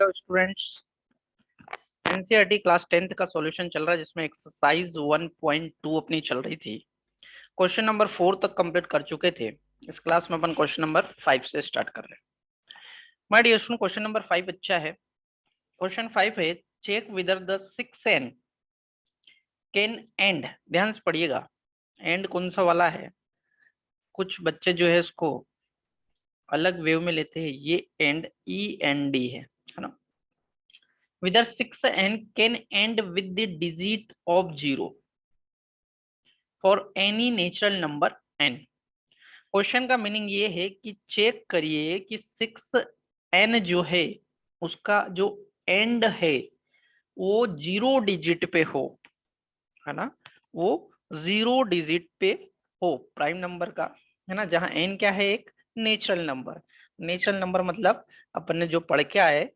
Hello students. NCERT class 10th का solution चल रहा है जिसमें एक्सरसाइज 1.2 अपनी चल रही थी। क्वेश्चन नंबर 4 तक कंप्लीट कर चुके थे। इस क्लास में अपन क्वेश्चन नंबर 5 से स्टार्ट कर रहे हैं। My dear student, question number 5 अच्छा है। क्वेश्चन 5 है, check whether the 6n can end. ध्यान से पढ़िएगा, एंड कौन सा वाला है। कुछ बच्चे जो है इसको अलग वेव में लेते हैं। ये एंड END है ना। whether 6n can end with the digit of 0 for any natural number n। Question का मीनिंग ये है कि चेक करिए कि 6n जो है उसका जो एंड है वो 0 डिजिट पे हो, है ना। वो 0 डिजिट पे हो प्राइम नंबर का, है ना। जहां n क्या है, एक नेचुरल नंबर। नेचुरल नंबर मतलब अपन ने जो पढ़ के आए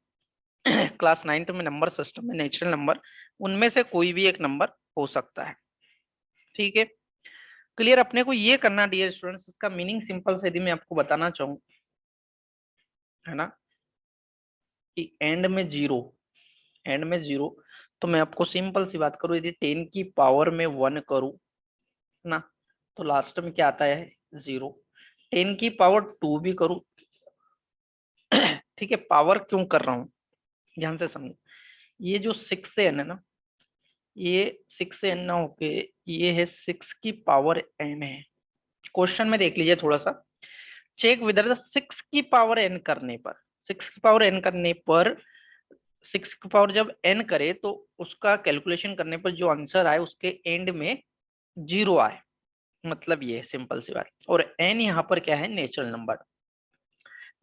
क्लास 9th में नंबर सिस्टम में, नेचुरल नंबर उनमें से कोई भी एक नंबर हो सकता है। ठीक है, क्लियर। अपने को ये करना डियर स्टूडेंट्स, इसका मीनिंग सिंपल से यदि मैं आपको बताना चाहूँ, है ना, कि एंड में जीरो, एंड में जीरो, तो मैं आपको सिंपल सी बात करूं, यदि 10 की पावर में 1 करूं ना, तो लास्ट में क्या आता है, 0। 10 की पावर 2 भी करूं ठीक है, पावर क्यों कर रहा हूं ध्यान से समझो। ये जो 6 से n है ना, ये 6 से n ना होके ये है 6 की पावर n है। क्वेश्चन में देख लीजिए थोड़ा सा, चेक विदर द 6 की पावर n करने पर, 6 की पावर n करने पर, 6 की पावर जब n करे तो उसका कैलकुलेशन करने पर जो आंसर आए उसके एंड में 0 आए, मतलब ये सिंपल सी बात। और n यहाँ पर क्या है, नेचुरल नंबर।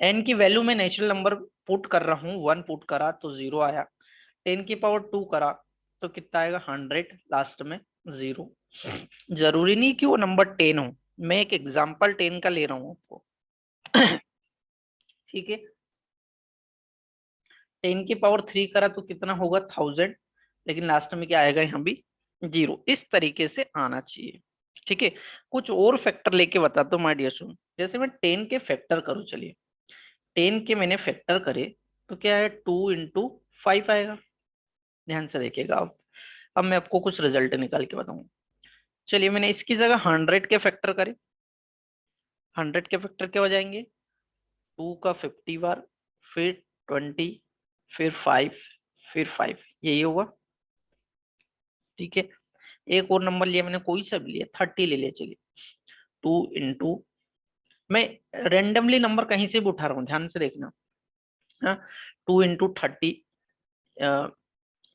n की वैल्यू में नेचुरल नंबर पुट कर रहा हूँ, 1 पुट करा तो 0 आया। 10 की पावर 2 करा तो कितना आएगा, 100, लास्ट में 0। जरूरी नहीं कि वो नंबर 10 हो, मैं एक एग्जांपल 10 का ले रहा हूँ आपको ठीक है। 10 की पावर 3 करा तो कितना होगा, 1000, लेकिन लास्ट में क्या आएगा, यहाँ भी 0। इस तरीके से आना चाहिए। ठीक है, कुछ और फैक्टर लेके बताता हूँ माय डियर स्टूडेंट। जैसे मैं 10 के फैक्टर करूँ, चलिए 10 के मैंने फैक्टर करे तो क्या है, 2 × 5 आएगा। ध्यान से देखिएगा। अब मैं आपको कुछ रिजल्ट निकाल के बताऊंगा। चलिए मैंने इसकी जगह 100 के फैक्टर करे, 100 के फैक्टर क्या हो जाएंगे, 2 का 50 बार, फिर 20, फिर 5, फिर 5, यही होगा। ठीक है, एक और नंबर लिया मैंने, कोई सा भी लिया, 30 ले लिया। चलिए 2 × मैं रेंडमली नंबर कहीं से भी उठा रहा हूँ, ध्यान से देखना। हाँ, 2 × 30,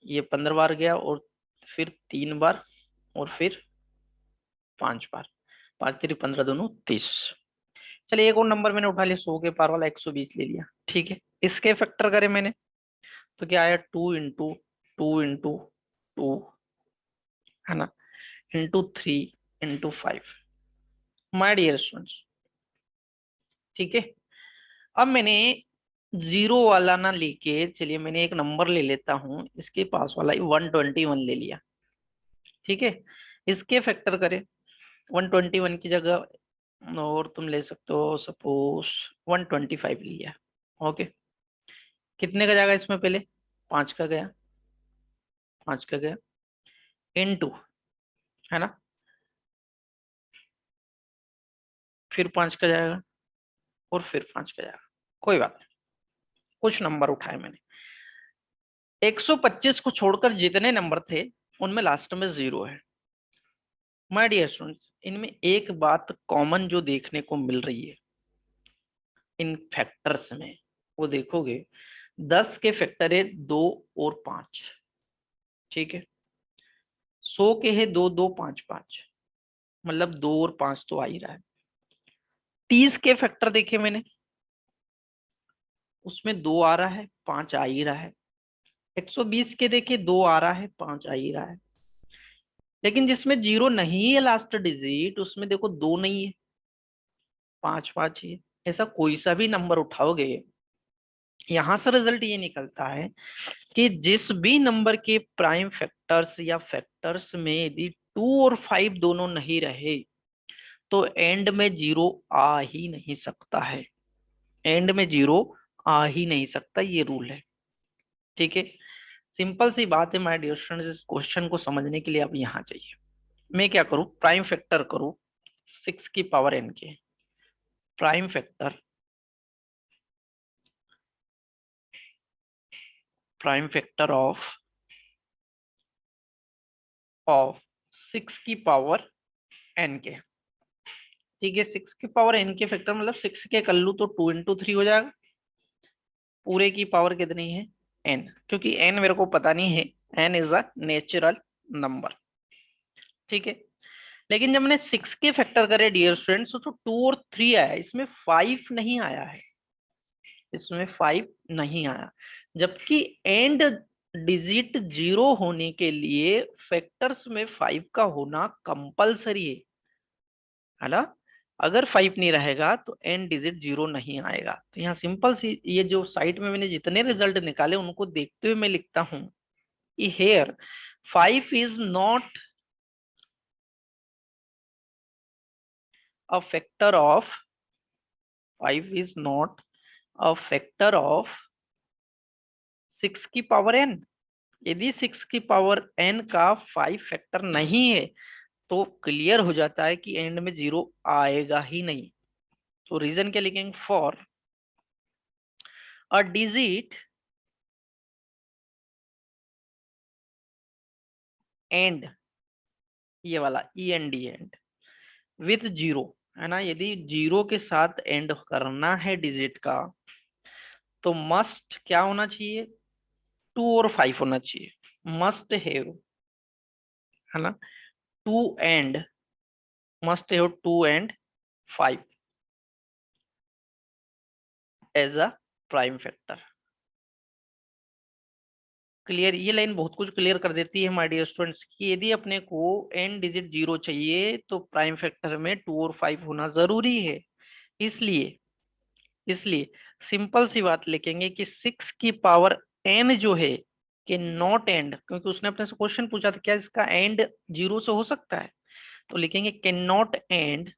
ये 15 बार गया, और फिर 3 बार, और फिर 5 बार। 5×3 = 15, दोनों 30। चलिए एक और नंबर मैंने उठा लिया, 100 के पार वाला, 120 ले लिया। ठीक है, इसके फैक्टर करे मैंने तो क्या आया, 2 × 2 × 2, है ना, ×3 × 5। माय डियर स्टूडेंट्स, ठीक है। अब मैंने 0 वाला ना लेके, चलिए मैंने एक नंबर ले लेता हूं, इसके पास वाला 121 ले लिया। ठीक है, इसके फैक्टर करे 121 की जगह, और तुम ले सकते हो सपोज 125 लिया। ओके, कितने का जाएगा इसमें, पहले 5 का गया, 5 का गया, × है ना, फिर 5 का जाएगा, और फिर 5 का जाएगा। कोई बात नहीं, कुछ नंबर उठाए मैंने। 125 को छोड़कर जितने नंबर थे उनमें लास्ट में 0 है। माय डियर स्टूडेंट्स, इनमें एक बात कॉमन जो देखने को मिल रही है इन फैक्टर्स में, वो देखोगे 10 के फैक्टर है 2 और 5। ठीक है, 100 के है 2 2 5 5, मतलब 2 और 5 तो आ ही रहा है। 30 के फैक्टर देखे मैंने, उसमें 2 आ रहा है, 5 आ ही रहा है। 120 के देखे, 2 आ रहा है, 5 आ ही रहा है। लेकिन जिसमें 0 नहीं है लास्ट डिजिट, उसमें देखो 2 नहीं है, 5 5 ही है। ऐसा कोई सा भी नंबर उठाओगे, यहां से रिजल्ट ये निकलता है कि जिस भी नंबर के प्राइम फैक्टर्स या फैक्टर्स में यदि 2 और 5 दोनों नहीं रहे तो एंड में 0 आ ही नहीं सकता है। एंड में 0 आ ही नहीं सकता, ये रूल है। ठीक है, सिंपल सी बात है माय डियर स्टूडेंट्स, इस क्वेश्चन को समझने के लिए आप यहाँ चाहिए। मैं क्या करूँ, प्राइम फैक्टर करूँ 6 की पावर n के, प्राइम फैक्टर ऑफ 6 की पावर n के। ठीक है, 6 की पावर n के फैक्टर मतलब 6 के कर लूँ तो 2 into 3 हो जाएगा। पूरे की पावर कितनी है n, क्योंकि n मेरे को पता नहीं है, n is a natural number. ठीक है, लेकिन जब मैंने 6 के फैक्टर करे डियर स्टूडेंट्स तो 2 और 3 आया, इसमें 5 नहीं आया है, इसमें 5 नहीं आया। जबकि एंड डिजिट 0 होने के लिए फैक्टर्स में 5 का होना कंपलसरी है ना। अगर 5 नहीं रहेगा तो एंड डिजिट 0 नहीं आएगा। तो यहाँ सिंपल सी, ये जो साइट में मैंने जितने रिजल्ट निकाले उनको देखते हुए मैं लिखता हूं कि here 5 is not a factor of 5 is not a factor of 6 की पावर n। यदि 6 की पावर n का 5 फैक्टर नहीं है तो क्लियर हो जाता है कि एंड में 0 आएगा ही नहीं। तो रीजन क्या लिखेंगे, फॉर अ डिजिट एंड, ये वाला E N D and with 0 है ना, यदि 0 के साथ एंड करना है डिजिट का तो मस्ट क्या होना चाहिए, 2 और 5 होना चाहिए। मस्ट हैव है ना, 2 and, must have 2 and 5 as a prime factor. Clear, ये लाइन बहुत कुछ क्लियर कर देती है माय डियर स्टूडेंट्स कि यदि अपने को एन डिजिट 0 चाहिए तो प्राइम फैक्टर में 2 और 5 होना जरूरी है। इसलिए इसलिए सिंपल सी बात लिखेंगे कि 6 की पावर n जो है कि नॉट एंड, क्योंकि उसने अपने से क्वेश्चन पूछा था क्या इसका एंड 0 से हो सकता है, तो लिखेंगे can not and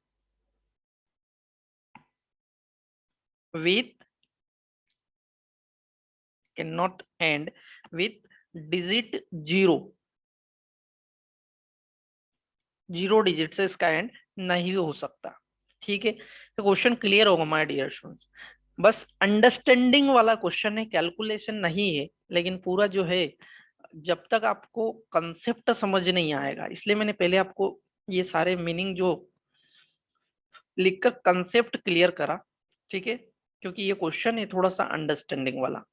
with, can not and with digit 0, 0 digit से इसका एंड नहीं हो सकता। ठीक है, तो क्वेश्चन क्लियर होगा माय डियर स्टूडेंट्स। बस अंडरस्टैंडिंग वाला क्वेश्चन है, कैलकुलेशन नहीं है। लेकिन पूरा जो है, जब तक आपको कंसेप्ट समझ नहीं आएगा, इसलिए मैंने पहले आपको ये सारे मीनिंग जो लिखकर कंसेप्ट क्लियर करा। ठीक है, क्योंकि ये क्वेश्चन है थोड़ा सा अंडरस्टैंडिंग वाला।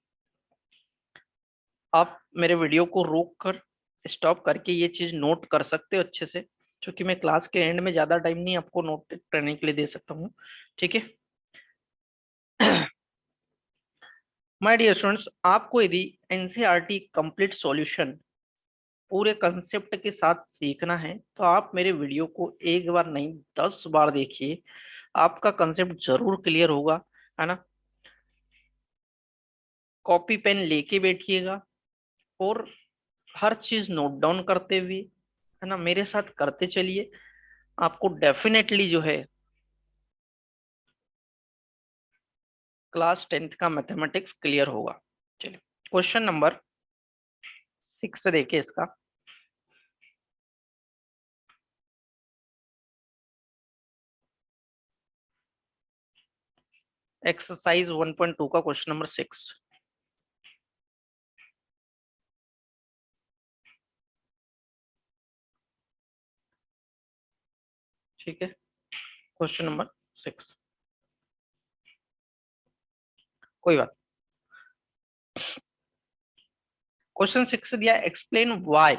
आप मेरे वीडियो को रोक कर, स्टॉप करके ये चीज नोट कर सकते हो अच्छे से, क्योंकि मैं क्लास के एंड में ज्यादा टाइम नहीं आपको नोट करने के लिए दे सकता हूँ। ठीक है माय डियर स्टूडेंट्स, आपको यदि एनसीईआरटी कंप्लीट सॉल्यूशन पूरे कंसेप्ट के साथ सीखना है तो आप मेरे वीडियो को एक बार नहीं 10 बार देखिए, आपका कंसेप्ट जरूर क्लियर होगा, है ना। कॉपी पेन लेके बैठिएगा और हर चीज नोट डाउन करते हुए, है ना, मेरे साथ करते चलिए। आपको डेफिनेटली जो है क्लास 10th का मैथमेटिक्स क्लियर होगा। चलिए क्वेश्चन नंबर 6 देखिए इसका। एक्सरसाइज 1.2 का क्वेश्चन नंबर 6। ठीक है, क्वेश्चन नंबर 6, कोई बात। क्वेश्चन 6 दिया, explain why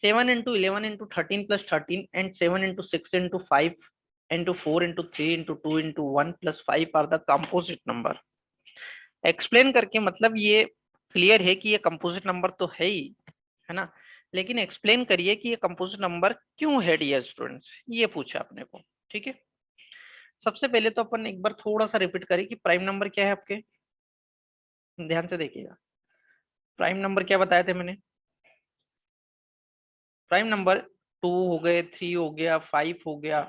7 into 11 into 13 plus 13 and 7 into 6 into 5 into 4 into 3 into 2 into 1 plus 5 are the composite number। Explain करके मतलब ये क्लियर है कि ये कंपोजिट नंबर तो है ही, है ना, लेकिन एक्सप्लेन करिए कि ये कंपोजिट नंबर क्यों है डियर स्टूडेंट्स, ये पूछा अपने को। ठीक है, सबसे पहले तो अपन एक बार थोड़ा सा रिपीट करें कि प्राइम नंबर क्या है आपके, ध्यान से देखिएगा। प्राइम नंबर क्या बताए थे मैंने, प्राइम नंबर 2 हो गए, 3 हो गया, 5 हो गया,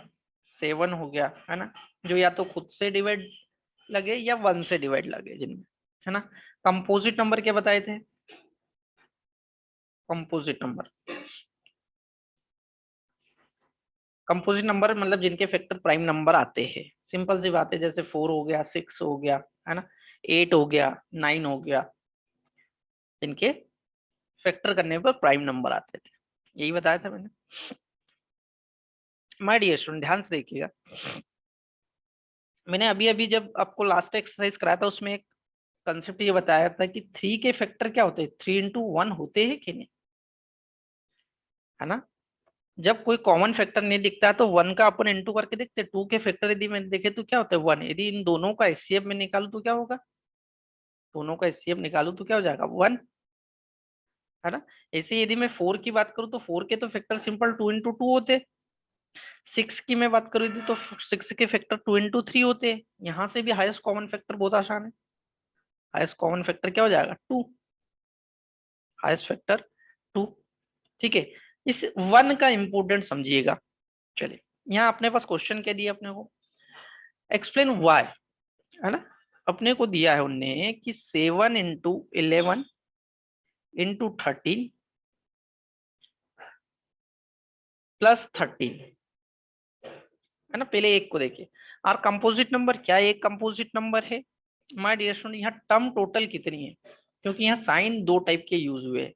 7 हो गया, है ना, जो या तो खुद से डिवाइड लगे या 1 से डिवाइड लगे जिनमें। है ना। कंपोजिट नंबर क्या बताए थे? कंपोजिट नंबर, कंपोजिट नंबर मतलब जिनके फैक्टर प्राइम नंबर आते हैं। सिंपल सी बात है, जैसे 4 हो गया, 6 हो गया, है ना, 8 हो गया, 9 हो गया, जिनके फैक्टर करने पर प्राइम नंबर आते थे, यही बताया था मैंने। माय डियर स्टूडेंट, ध्यान से देखिएगा, मैंने अभी अभी जब आपको लास्ट एक्सरसाइज कराया था उसमें एक कंसेप्ट ये बताया था कि 3 के फैक्टर क्या होते हैं, 3 into 1 होते हैं कि नहीं, है ना। जब कोई कॉमन फैक्टर नहीं दिखता है तो 1 का अपन इंटू करके देखते हैं। 2 के फैक्टर यदि मैं देखे तो क्या होता है, 1। यदि इन दोनों का एचसीएफ में निकालू तो क्या होगा, दोनों का एचसीएफ निकालू तो क्या हो जाएगा, 1, है ना। ऐसे यदि मैं 4 की बात करूं तो 4 के तो फैक्टर सिंपल 2 into 2 होते। 6 की मैं बात करूँ थी तो 6 के फैक्टर 2 into 3 होते हैं। यहाँ से भी हाईएस्ट कॉमन फैक्टर बहुत आसान है, हाईएस्ट कॉमन फैक्टर क्या हो जाएगा, 2, हाईएस्ट फैक्टर 2। ठीक है, इस 1 का इंपोर्टेंट समझिएगा। चलिए, यहाँ अपने पास क्वेश्चन क्या दिया अपने को, एक्सप्लेन वाई, है ना। अपने को दिया है उनने कि 7 into 11 into 13 +13, है ना। पहले एक को देखिए, और कंपोजिट नंबर क्या है, एक कंपोजिट नंबर है। माय डियर स्टूडेंट, यहाँ टर्म टोटल कितनी है, क्योंकि यहाँ साइन दो टाइप के यूज हुए हैं,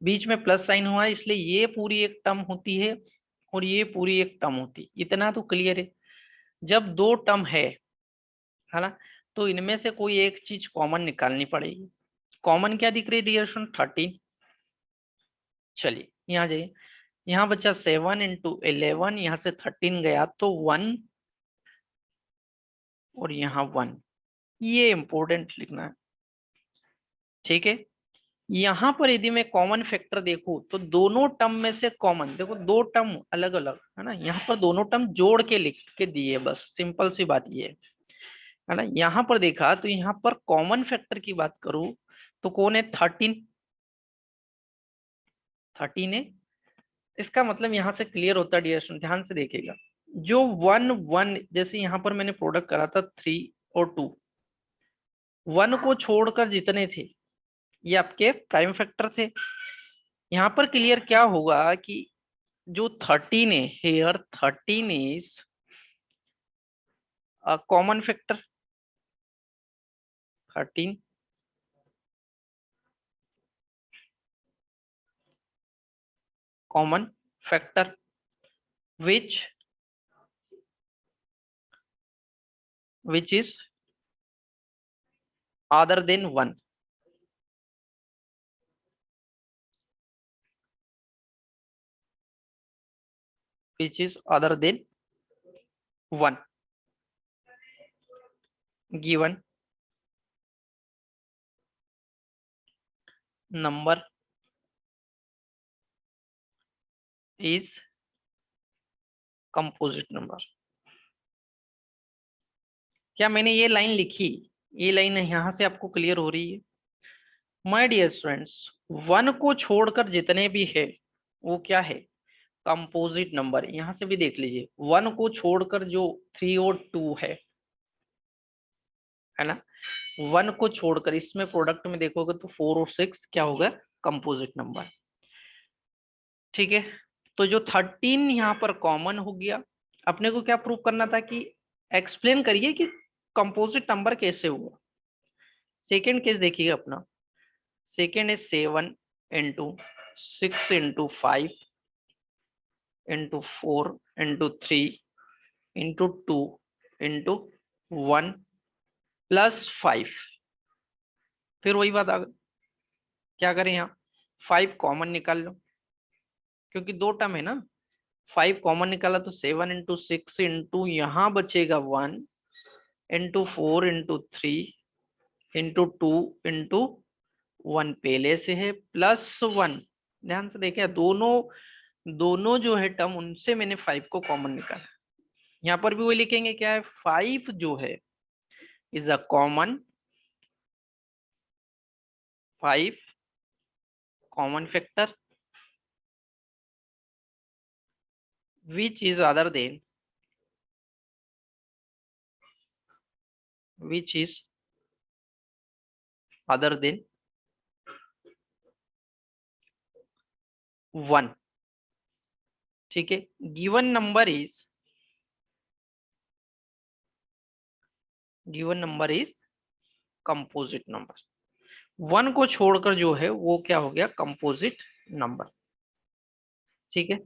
बीच में प्लस साइन हुआ है, इसलिए ये पूरी एक टर्म होती है और ये पूरी एक टर्म होती है। इतना तो क्लियर है। जब दो टर्म है ना, तो इनमें से कोई एक चीज कॉमन निकालनी पड़ेगी। कॉमन क्या दिख रही है डियर स्टूडेंट, 13। चलिए यहाँ जाइए, यहाँ बच्चा 7 into 11, यहाँ से 13 गया तो 1 और यहाँ 1, ये इंपॉर्टेंट लिखना है। ठीक है, यहाँ पर यदि मैं कॉमन फैक्टर देखूं तो दोनों टर्म में से कॉमन देखो, दो टर्म अलग अलग है ना, यहाँ पर दोनों टर्म जोड़ के लिख के दिए, बस सिंपल सी बात ये है ना। यहाँ पर देखा तो यहाँ पर कॉमन फैक्टर की बात करूं तो कौन है, 13, 13 है। इसका मतलब यहाँ से क्लियर होता है डियर स्टूडेंट, ध्यान से देखिएगा, जो 1 1 जैसे यहाँ पर मैंने प्रोडक्ट करा था 3 और 2, 1 को छोड़कर जितने थे ये आपके प्राइम फैक्टर थे। यहाँ पर क्लियर क्या होगा कि जो 13 है, here 13 is common factor, 13 common factor which is other than 1, which is other than 1 given number is composite number। क्या मैंने ये लाइन लिखी, ये लाइन यहाँ से आपको क्लियर हो रही है। माय डियर स्टूडेंट्स, 1 को छोड़कर जितने भी है वो क्या है, कंपोजिट नंबर। यहाँ से भी देख लीजिए, 1 को छोड़कर जो 3 और 2 है ना, 1 को छोड़कर इसमें प्रोडक्ट में देखोगे तो 4 और 6 क्या होगा, कंपोजिट नंबर। ठीक है, तो जो 13 यहाँ पर कॉमन हो गया। अपने को क्या प्रूव करना था कि एक्सप्लेन करिए कि कंपोजिट नंबर कैसे हुआ। सेकेंड केस देखिए अपना, second is 7 into 6 into 5 into 4 into 2 into 1 +5। फिर वही बात आ गई, क्या करें यहाँ, 5 कॉमन निकाल लो, क्योंकि दो टर्म है ना। 5 कॉमन निकाला तो 7 into 6 इंटू यहाँ बचेगा 1 into 4 into 3 into 2 into 1 पहले से है +1। ध्यान से देखिए, दोनों दोनों जो है टर्म उनसे मैंने 5 को कॉमन निकाला। यहाँ पर भी वही लिखेंगे, क्या है, 5 जो है is a common, 5 common factor which is other than, which is other than 1। ठीक है, given number is composite number. 1 को छोड़कर जो है वो क्या हो गया, कंपोजिट नंबर। ठीक है,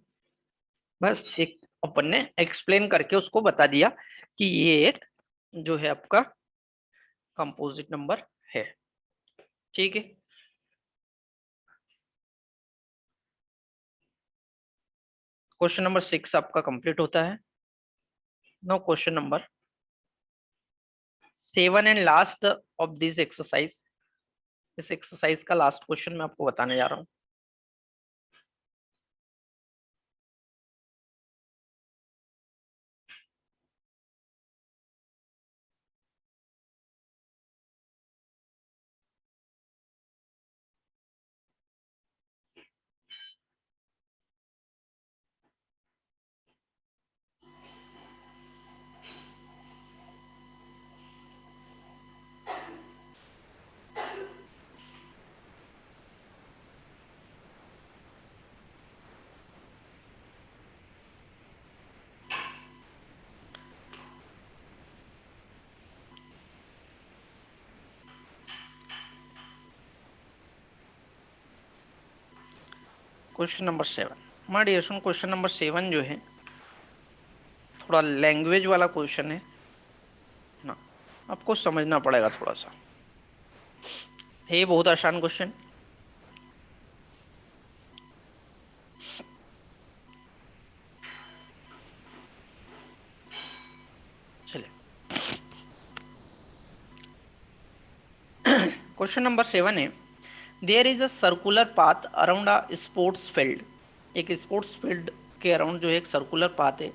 बस एक अपन ने एक्सप्लेन करके उसको बता दिया कि ये एक जो है आपका कंपोजिट नंबर है। ठीक है, क्वेश्चन नंबर 6 आपका कंप्लीट होता है। No question number 7 and last of this exercise. इस एक्सरसाइज का लास्ट क्वेश्चन मैं आपको बताने जा रहा हूँ। Question number 7, my dear student, question number 7 जो है थोड़ा लैंग्वेज वाला क्वेश्चन है ना, आपको समझना पड़ेगा थोड़ा सा। ये बहुत आसान क्वेश्चन। चलिए, क्वेश्चन नंबर 7 है, there is a circular path around a sports field. एक स्पोर्ट्स फील्ड के अराउंड जो है एक सर्कुलर पाथ है।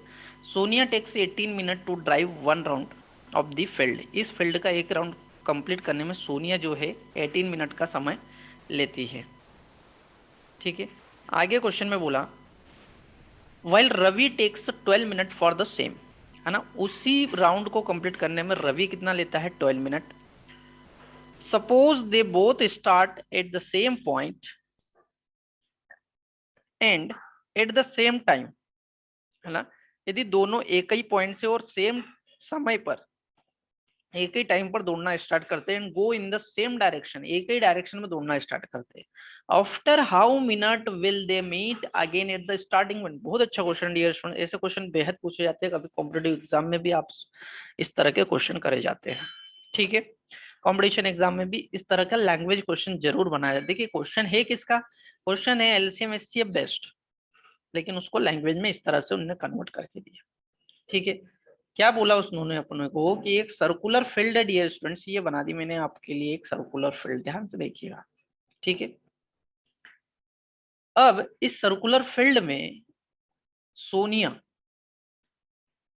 Sonia takes 18 minute to drive 1 round of the field. इस फील्ड का एक राउंड कंप्लीट करने में सोनिया जो है 18 मिनट का समय लेती है। ठीक है, आगे क्वेश्चन में बोला while Ravi takes 12 minute for the same, है ना, उसी राउंड को कंप्लीट करने में रवि कितना लेता है, 12 minute. Suppose they both start at the same point and at the same time, है ना, यदि दोनों एक ही पॉइंट से और सेम समय पर एक ही टाइम पर दौड़ना स्टार्ट करते हैं, go in the same direction, एक ही डायरेक्शन में दौड़ना स्टार्ट करते हैं, after how minute will they meet again at the starting point. बहुत अच्छा क्वेश्चन डियर स्टूडेंट, ऐसे क्वेश्चन बेहद पूछे जाते हैं, कभी कॉम्पिटेटिव एग्जाम में भी आप इस तरह के क्वेश्चन करे जाते हैं। ठीक है, कॉम्पिटिशन एग्जाम में भी इस तरह का लैंग्वेज क्वेश्चन जरूर बनाया जाता है। देखिए क्वेश्चन है किसका, क्वेश्चन है एलसीएम एचसीएफ बेस्ट, लेकिन उसको लैंग्वेज में इस तरह से उन्होंने कन्वर्ट करके दिया। ठीक है, क्या बोला उन्होंने अपने को कि एक सर्कुलर फील्ड है डियर स्टूडेंट्स, ये बना दी मैंने आपके लिए एक सर्कुलर फील्ड, ध्यान से देखिएगा। ठीक है, अब इस सर्कुलर फील्ड में सोनिया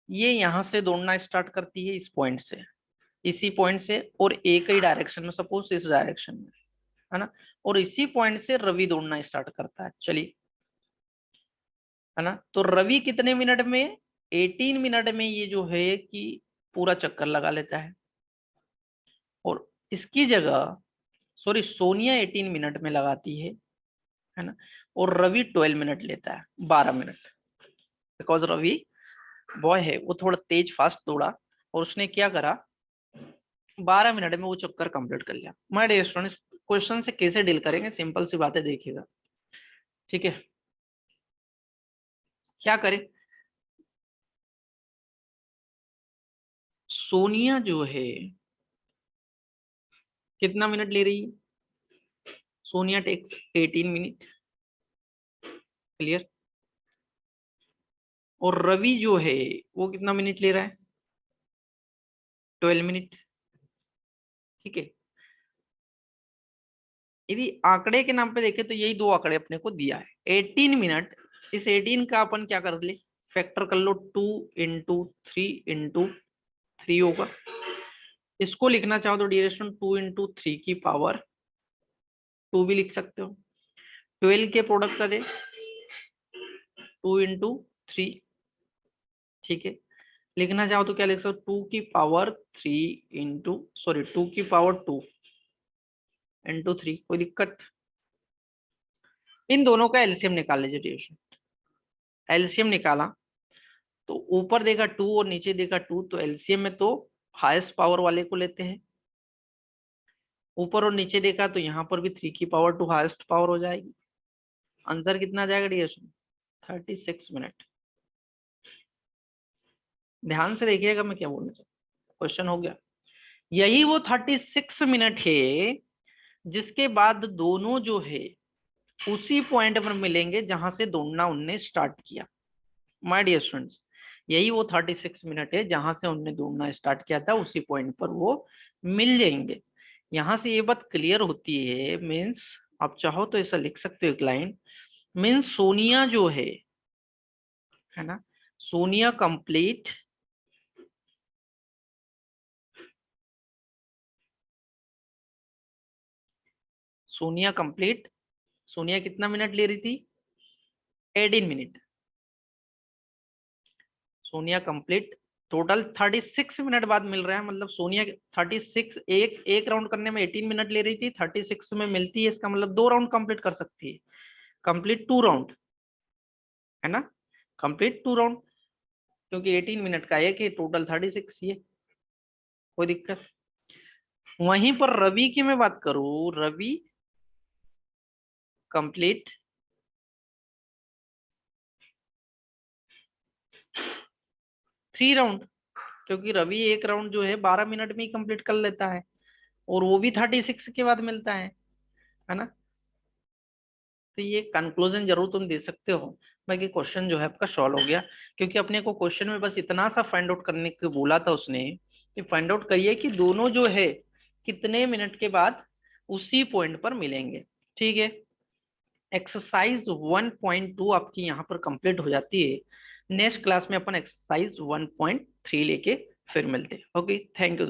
ये यहां से दौड़ना स्टार्ट करती है, इस पॉइंट से, इसी पॉइंट से, और एक ही डायरेक्शन में, सपोज इस डायरेक्शन में, है ना, और इसी पॉइंट से रवि दौड़ना स्टार्ट करता है। चलिए, है ना, तो रवि कितने मिनट में, 18 मिनट में ये जो है कि पूरा चक्कर लगा लेता है, और इसकी जगह सॉरी सोनिया 18 मिनट में लगाती है ना, और रवि 12 मिनट लेता है, 12 मिनट। बिकॉज रवि बॉय है, वो थोड़ा तेज फास्ट दौड़ा और उसने क्या करा, 12 मिनट में वो चक्कर कंप्लीट कर लिया। माय डियर स्टूडेंट्स, क्वेश्चन से कैसे डील करेंगे, सिंपल सी बातें देखिएगा। ठीक है, क्या करें, सोनिया जो है कितना मिनट ले रही है, सोनिया टेक्स 18 मिनट, क्लियर, और रवि जो है वो कितना मिनट ले रहा है, 12 मिनट। ठीक है, यदि आंकड़े के नाम पे देखें तो यही दो आंकड़े अपने को दिया है 18 मिनट। इस 18 का अपन क्या कर ले, फैक्टर कर लो, 2 × 3 × 3 होगा। इसको लिखना चाहो तो डियर स्टूडेंट 2 × 3 की पावर 2 भी लिख सकते हो। 12 के प्रोडक्ट का दे 2 × 3। ठीक है, लिखना चाहो तो क्या लिख सकते हो, 2 की पावर 3 इंटू सॉरी 2 की पावर 2 इंटू 3, कोई दिक्कत। इन दोनों का एलसीएम निकाल लीजिए ड्यूरेशन। एलसीएम निकाला तो ऊपर देगा 2 और नीचे देगा 2, तो एलसीएम में तो हाईएस्ट पावर वाले को लेते हैं। ऊपर और नीचे देखा तो यहाँ पर भी 3 की पावर 2 हाईएस्ट पावर हो जाएगी। आंसर कितना आ जाएगा ड्यूरेशन? 36 मिनट। ध्यान से देखिएगा मैं क्या बोलना चाहता हूँ, क्वेश्चन हो गया। यही वो 36 मिनट है जिसके बाद दोनों जो है उसी पॉइंट पर मिलेंगे जहां से दौड़ना उनने स्टार्ट किया। माय डियर स्टूडेंट्स, यही वो 36 मिनट है जहां से उनने दौड़ना स्टार्ट किया था, उसी पॉइंट पर वो मिल जाएंगे। यहां से ये बात क्लियर होती है, मीन्स आप चाहो तो ऐसा लिख सकते हो एक लाइन, मीन्स सोनिया जो है ना, सोनिया कंप्लीट सोनिया कितना मिनट ले रही थी? 18 minute. Sonia complete total 36 minute बाद मिल रहा है, मतलब सोनिया 36 एक राउंड करने में 18 मिनट ले रही थी, 36 में मिलती है, इसका मतलब 2 राउंड कंप्लीट कर सकती है। कंप्लीट 2 राउंड है ना, कंप्लीट 2 राउंड, क्योंकि 18 मिनट का है कि टोटल 36 ये, कोई दिक्कत। वहीं पर रवि की मैं बात करूं, रवि कंप्लीट 3 राउंड, क्योंकि रवि एक राउंड जो है 12 मिनट में ही कंप्लीट कर लेता है, और वो भी 36 के बाद मिलता है ना। तो ये कंक्लूजन जरूर तुम दे सकते हो। बाकी क्वेश्चन जो है आपका सॉल्व हो गया, क्योंकि अपने को क्वेश्चन में बस इतना सा फाइंड आउट करने को बोला था उसने कि फाइंड आउट करिए कि दोनों जो है कितने मिनट के बाद उसी पॉइंट पर मिलेंगे। ठीक है, एक्सरसाइज 1.2 आपकी यहाँ पर कंप्लीट हो जाती है। नेक्स्ट क्लास में अपन एक्सरसाइज 1.3 लेके फिर मिलते हैं। Okay, thank you.